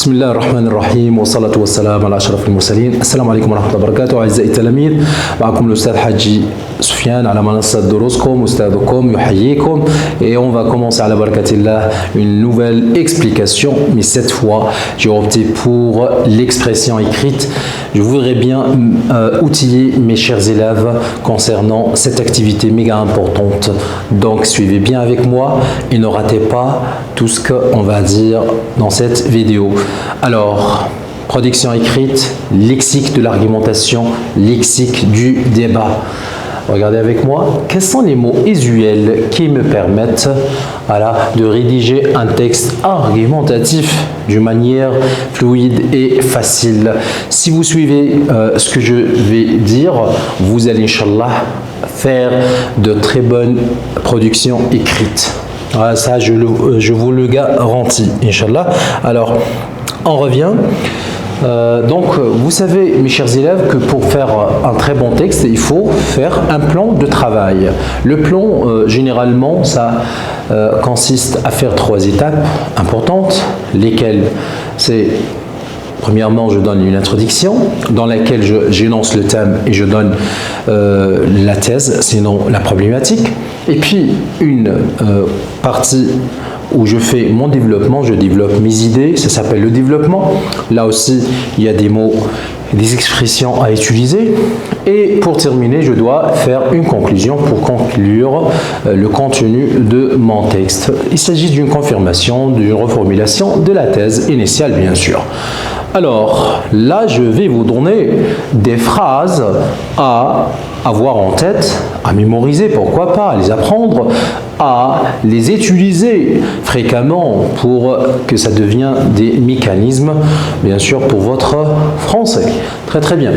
بسم الله الرحمن الرحيم والصلاة والسلام على أشرف المرسلين. السلام عليكم ورحمة الله وبركاته. أعزائي التلاميذ، معكم الأستاذ حاجي سفيان على منصة دروسكم. أستاذكم يحييكم. Et on va commencer à la barakatillah une nouvelle explication, mais cette fois j'ai opté pour l'expression écrite. Je voudrais bien outiller mes chers élèves concernant cette activité méga importante. Donc suivez bien avec moi et ne ratez pas tout ce qu'on va dire dans cette vidéo. Alors, production écrite, lexique de l'argumentation, lexique du débat. Regardez avec moi, quels sont les mots usuels qui me permettent de rédiger un texte argumentatif d'une manière fluide et facile. Si vous suivez ce que je vais dire, vous allez, Inch'Allah, faire de très bonnes productions écrites. Voilà, ça, je vous le garantis, Inch'Allah. Alors, on revient. Donc, vous savez, mes chers élèves, que pour faire un très bon texte, il faut faire un plan de travail. Le plan, généralement, ça consiste à faire 3 étapes importantes, lesquelles c'est... Premièrement, je donne une introduction dans laquelle j'énonce le thème et je donne la thèse, sinon la problématique. Et puis, une partie où je fais mon développement, je développe mes idées, ça s'appelle le développement. Là aussi, il y a des mots, des expressions à utiliser. Et pour terminer, je dois faire une conclusion pour conclure le contenu de mon texte. Il s'agit d'une confirmation, d'une reformulation de la thèse initiale, bien sûr. Alors, là, je vais vous donner des phrases à avoir en tête, à mémoriser, pourquoi pas, à les apprendre, à les utiliser fréquemment pour que ça devienne des mécanismes, bien sûr, pour votre français. Très très bien.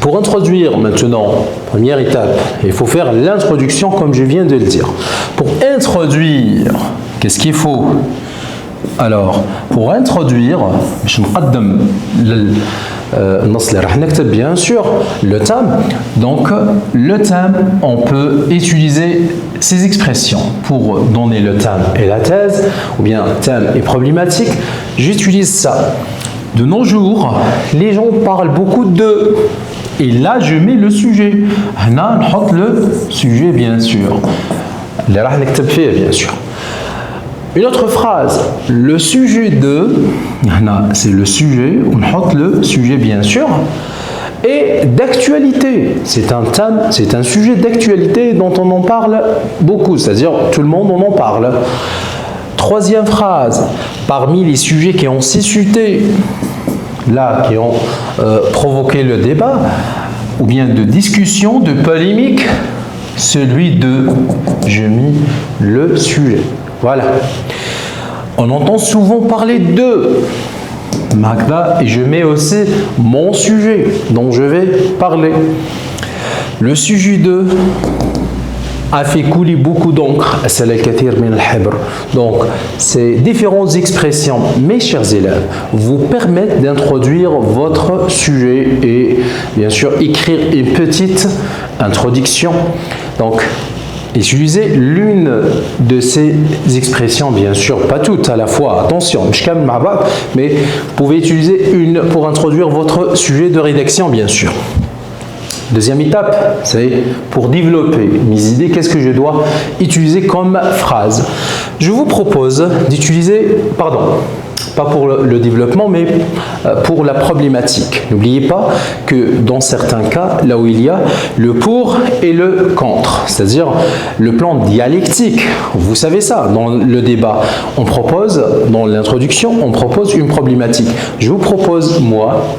Pour introduire maintenant, première étape, il faut faire l'introduction comme je viens de le dire. Pour introduire, qu'est-ce qu'il faut ? Alors, pour introduire, bien sûr, le thème. Donc, le thème, on peut utiliser ces expressions pour donner le thème et la thèse, ou bien thème et problématique. J'utilise ça. De nos jours, les gens parlent beaucoup de... Et là, je mets le sujet. Là, on met le sujet, bien sûr. Bien sûr. Une autre phrase, le sujet de, c'est le sujet, on met le sujet bien sûr, et d'actualité, c'est un thème, c'est un sujet d'actualité dont on en parle beaucoup, c'est-à-dire tout le monde en parle. Troisième phrase, parmi les sujets qui ont suscité, là, qui ont provoqué le débat, ou bien de discussion, de polémique, celui de, je mis le sujet. Voilà. On entend souvent parler de Magda et je mets aussi mon sujet dont je vais parler. Le sujet de a fait couler beaucoup d'encre. Donc, ces différentes expressions, mes chers élèves, vous permettent d'introduire votre sujet et bien sûr écrire une petite introduction. Donc, utilisez l'une de ces expressions, bien sûr, pas toutes à la fois, attention, mais vous pouvez utiliser une pour introduire votre sujet de rédaction, bien sûr. Deuxième étape, c'est pour développer mes idées, qu'est-ce que je dois utiliser comme phrase. Je vous propose d'utiliser, pas pour le développement, mais pour la problématique. N'oubliez pas que dans certains cas, là où il y a le pour et le contre, c'est-à-dire le plan dialectique, vous savez ça, dans le débat, on propose, dans l'introduction, on propose une problématique. Je vous propose, moi,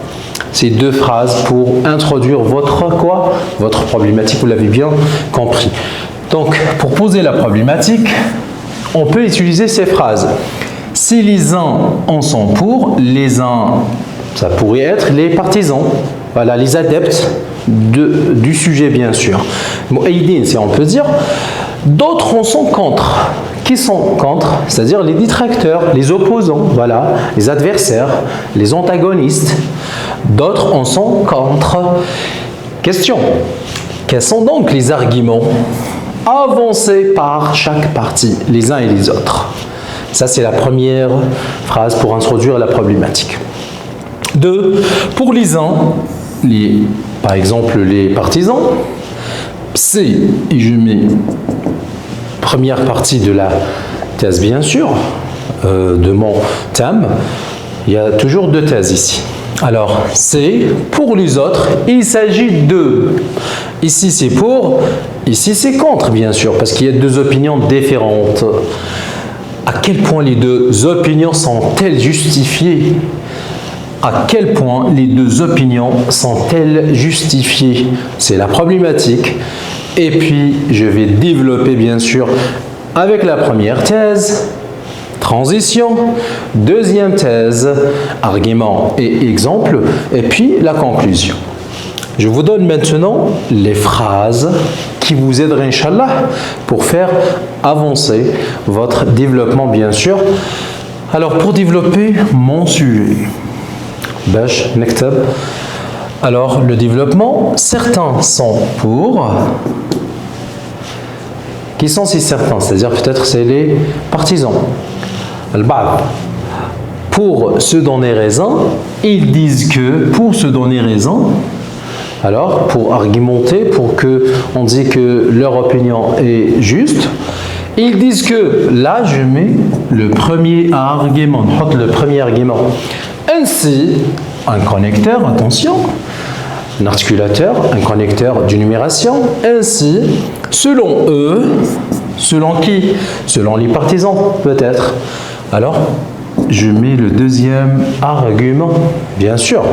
ces 2 phrases pour introduire votre problématique, vous l'avez bien compris. Donc, pour poser la problématique, on peut utiliser ces phrases. Si les uns en sont pour, les uns, ça pourrait être les partisans, voilà, les adeptes du sujet, bien sûr. Mu'aydin, si on peut dire. D'autres en sont contre. Qui sont contre? C'est-à-dire les détracteurs, les opposants, voilà, les adversaires, les antagonistes. D'autres en sont contre. Question. Quels sont donc les arguments avancés par chaque partie, les uns et les autres? Ça, c'est la première phrase pour introduire la problématique. 2. Pour les uns, par exemple les partisans, c'est, et je mets première partie de la thèse bien sûr, de mon thème, il y a toujours deux thèses ici. Alors, c'est pour les autres, il s'agit de. Ici c'est pour, ici c'est contre bien sûr, parce qu'il y a deux opinions différentes. À quel point les deux opinions sont-elles justifiées? À quel point les deux opinions sont-elles justifiées? C'est la problématique. Et puis, je vais développer bien sûr avec la première thèse, transition, deuxième thèse, argument et exemple, et puis la conclusion. Je vous donne maintenant les phrases qui vous aideraient, Inch'Allah, pour faire avancer votre développement, bien sûr. Alors, pour développer mon sujet, Bash Nektab. Alors, le développement, certains sont pour. Qui sont ces certains? C'est-à-dire, peut-être, c'est les partisans. Al-Ba'd. Pour se donner raison, ils disent que, pour se donner raison, alors, pour argumenter, pour qu'on dise que leur opinion est juste, ils disent que, là, je mets le premier argument, le premier argument. Ainsi, un connecteur, attention, un articulateur, un connecteur de numération, ainsi, selon eux, selon qui? Selon les partisans, peut-être. Alors, je mets le deuxième argument, bien sûr.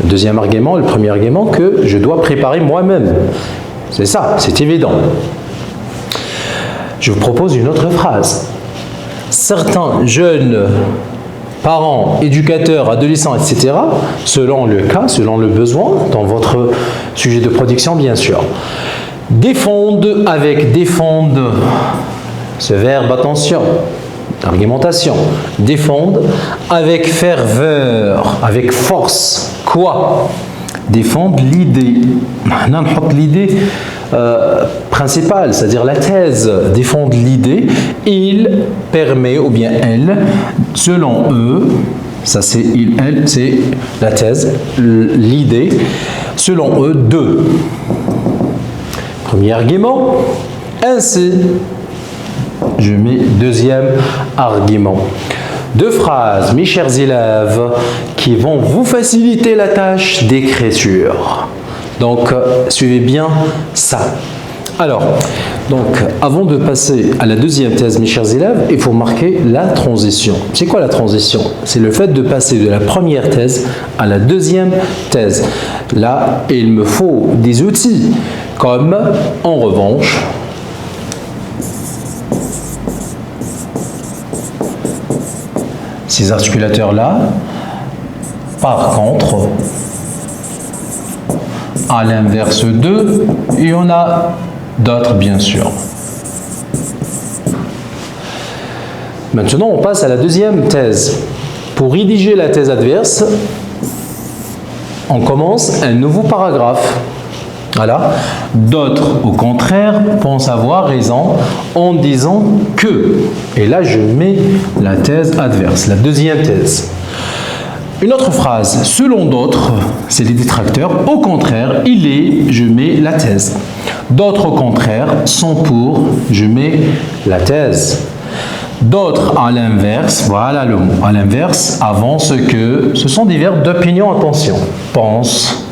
Le deuxième argument, le premier argument que je dois préparer moi-même. C'est ça, c'est évident. Je vous propose une autre phrase. Certains jeunes parents, éducateurs, adolescents, etc., selon le cas, selon le besoin, dans votre sujet de production, bien sûr, défendent avec défendent, ce verbe, attention, argumentation, défendent avec ferveur, avec force. Quoi? Défendent l'idée. L'idée principale, c'est-à-dire la thèse, défendent l'idée. Il permet, ou bien elle, selon eux, ça c'est il, elle, c'est la thèse, l'idée, selon eux, de. Premier argument, ainsi. Je mets deuxième argument. Deux phrases, mes chers élèves, qui vont vous faciliter la tâche d'écriture. Donc, suivez bien ça. Alors, avant de passer à la deuxième thèse, mes chers élèves, il faut marquer la transition. C'est quoi la transition? C'est le fait de passer de la première thèse à la deuxième thèse. Là, il me faut des outils, comme, en revanche, ces articulateurs-là. Par contre, à l'inverse d'eux, il y en a d'autres, bien sûr. Maintenant, on passe à la deuxième thèse. Pour rédiger la thèse adverse, on commence un nouveau paragraphe. Voilà. D'autres, au contraire, pensent avoir raison en disant que. Et là, je mets la thèse adverse, la deuxième thèse. Une autre phrase, selon d'autres, c'est les détracteurs, au contraire, il est, je mets la thèse. D'autres, au contraire, sont pour, je mets la thèse. D'autres, à l'inverse, voilà le mot, à l'inverse, avancent que, ce sont des verbes d'opinion, attention, pense,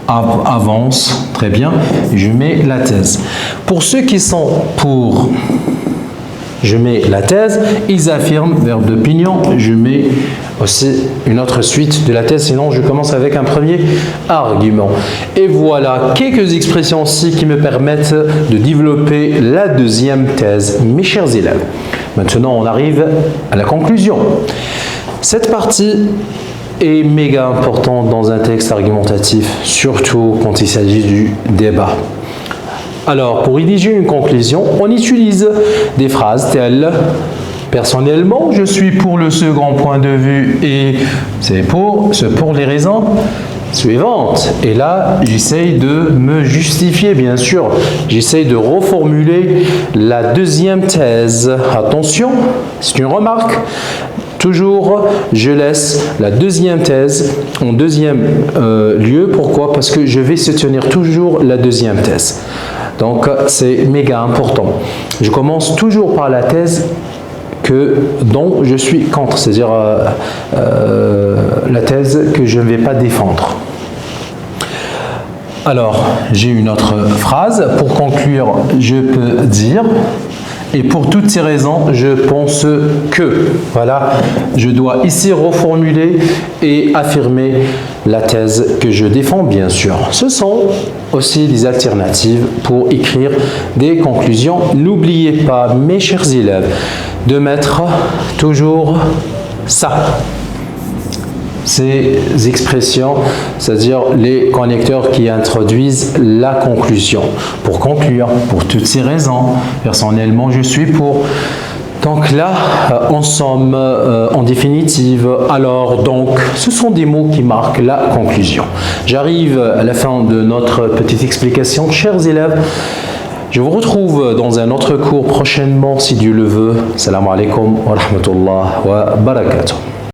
avance, très bien, je mets la thèse. Pour ceux qui sont pour, je mets la thèse, ils affirment, verbe d'opinion, je mets aussi une autre suite de la thèse, sinon je commence avec un premier argument. Et voilà quelques expressions aussi qui me permettent de développer la deuxième thèse, mes chers élèves. Maintenant, on arrive à la conclusion. Cette partie est méga importante dans un texte argumentatif, surtout quand il s'agit du débat. Alors, pour rédiger une conclusion, on utilise des phrases telles « Personnellement, je suis pour le second point de vue et c'est pour les raisons suivante. Et là, j'essaye de me justifier, bien sûr. J'essaye de reformuler la deuxième thèse. Attention, c'est une remarque. Toujours, je laisse la deuxième thèse en deuxième lieu. Pourquoi? Parce que je vais soutenir toujours la deuxième thèse. Donc, c'est méga important. Je commence toujours par la thèse dont je suis contre, c'est-à-dire la thèse que je ne vais pas défendre. Alors, j'ai une autre phrase. Pour conclure, je peux dire, et pour toutes ces raisons, je pense que, voilà, je dois ici reformuler et affirmer la thèse que je défends, bien sûr. Ce sont aussi des alternatives pour écrire des conclusions. N'oubliez pas, mes chers élèves, de mettre toujours ça. Ces expressions, c'est-à-dire les connecteurs qui introduisent la conclusion. Pour conclure, pour toutes ces raisons, personnellement, je suis pour. Donc là, en somme, en définitive, alors donc, ce sont des mots qui marquent la conclusion. J'arrive à la fin de notre petite explication, chers élèves. Je vous retrouve dans un autre cours prochainement, si Dieu le veut. Salam alaikum wa rahmatullah wa barakatuh.